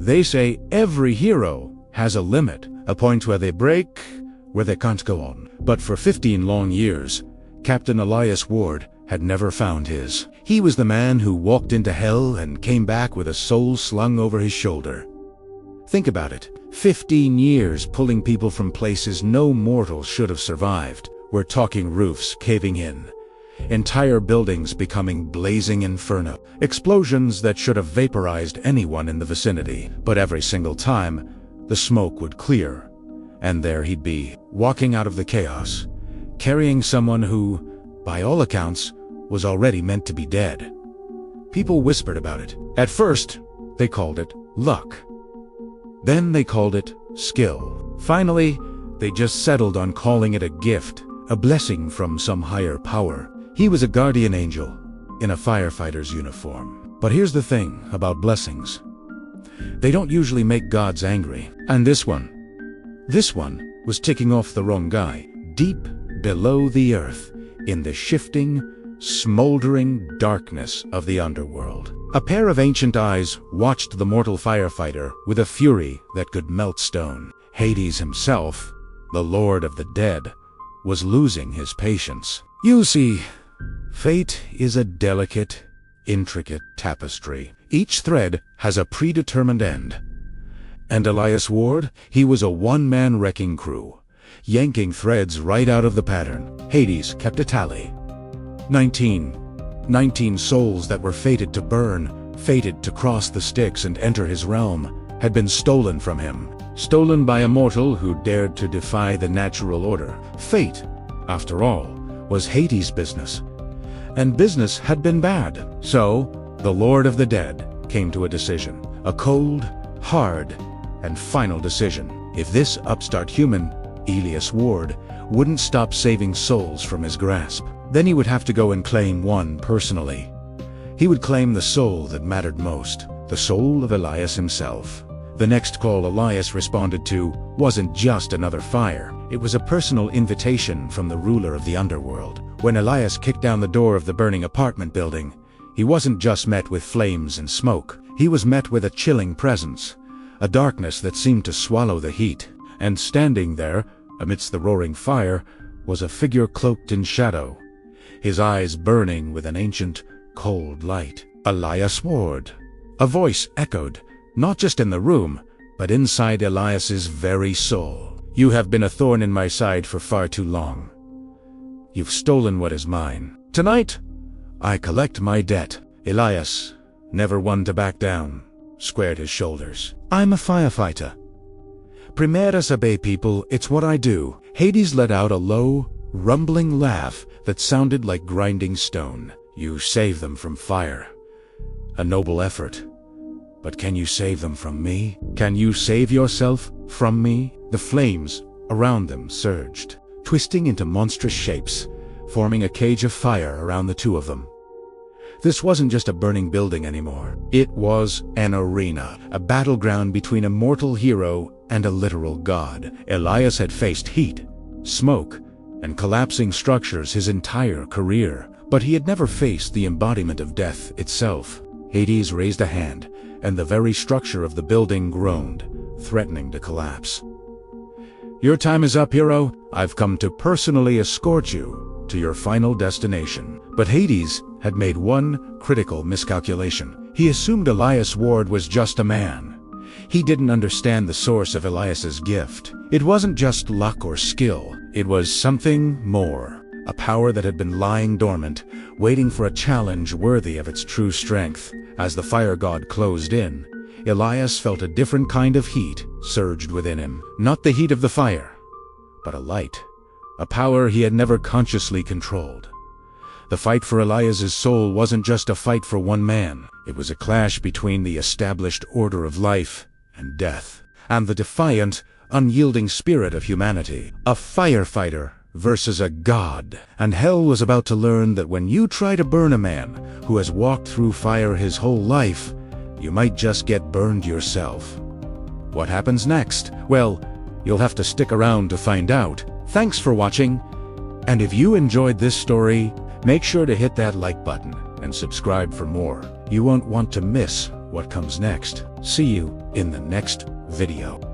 They say every hero has a limit, a point where they break, where they can't go on. But for 15 long years, Captain Elias Ward had never found his. He was the man who walked into hell and came back with a soul slung over his shoulder. Think about it. 15 years pulling people from places no mortal should have survived. We're talking roofs caving in, entire buildings becoming blazing inferno, explosions that should have vaporized anyone in the vicinity. But every single time, the smoke would clear, and there he'd be, walking out of the chaos, carrying someone who, by all accounts, was already meant to be dead. People whispered about it. At first, they called it luck. Then they called it skill. Finally, they just settled on calling it a gift, a blessing from some higher power. He was a guardian angel in a firefighter's uniform. But here's the thing about blessings. They don't usually make gods angry. And this one was ticking off the wrong guy. Deep below the earth, in the shifting, smoldering darkness of the underworld, a pair of ancient eyes watched the mortal firefighter with a fury that could melt stone. Hades himself, the Lord of the Dead, was losing his patience. You see, fate is a delicate, intricate tapestry. Each thread has a predetermined end. And Elias Ward, he was a one-man wrecking crew, yanking threads right out of the pattern. Hades kept a tally. 19 souls that were fated to burn, fated to cross the Styx and enter his realm, had been stolen from him. Stolen by a mortal who dared to defy the natural order. Fate, after all, was Hades' business. And business had been bad. So, the Lord of the Dead came to a decision. A cold, hard, and final decision. If this upstart human, Elias Ward, wouldn't stop saving souls from his grasp, then he would have to go and claim one personally. He would claim the soul that mattered most, the soul of Elias himself. The next call Elias responded to wasn't just another fire. It was a personal invitation from the ruler of the underworld. When Elias kicked down the door of the burning apartment building, he wasn't just met with flames and smoke. He was met with a chilling presence, a darkness that seemed to swallow the heat. And standing there, amidst the roaring fire, was a figure cloaked in shadow, his eyes burning with an ancient, cold light. Elias Ward. A voice echoed, not just in the room, but inside Elias's very soul. You have been a thorn in my side for far too long. You've stolen what is mine. Tonight, I collect my debt. Elias, never one to back down, squared his shoulders. I'm a firefighter. Primera sabe, people, it's what I do. Hades let out a low, rumbling laugh that sounded like grinding stone. You save them from fire. A noble effort. But can you save them from me? Can you save yourself from me? The flames around them surged, twisting into monstrous shapes, forming a cage of fire around the two of them. This wasn't just a burning building anymore. It was an arena, a battleground between a mortal hero and a literal god. Elias had faced heat, smoke, and collapsing structures his entire career, but he had never faced the embodiment of death itself. Hades raised a hand, and the very structure of the building groaned, threatening to collapse. Your time is up, hero. I've come to personally escort you to your final destination. But Hades had made one critical miscalculation. He assumed Elias Ward was just a man. He didn't understand the source of Elias's gift. It wasn't just luck or skill. It was something more. A power that had been lying dormant, waiting for a challenge worthy of its true strength. As the fire god closed in, Elias felt a different kind of heat surged within him. Not the heat of the fire, but a light. A power he had never consciously controlled. The fight for Elias's soul wasn't just a fight for one man. It was a clash between the established order of life and death, and the defiant, unyielding spirit of humanity. A firefighter versus a god. And hell was about to learn that when you try to burn a man who has walked through fire his whole life, you might just get burned yourself. What happens next? Well, you'll have to stick around to find out. Thanks for watching, and if you enjoyed this story, make sure to hit that like button and subscribe for more. You won't want to miss what comes next. See you in the next video.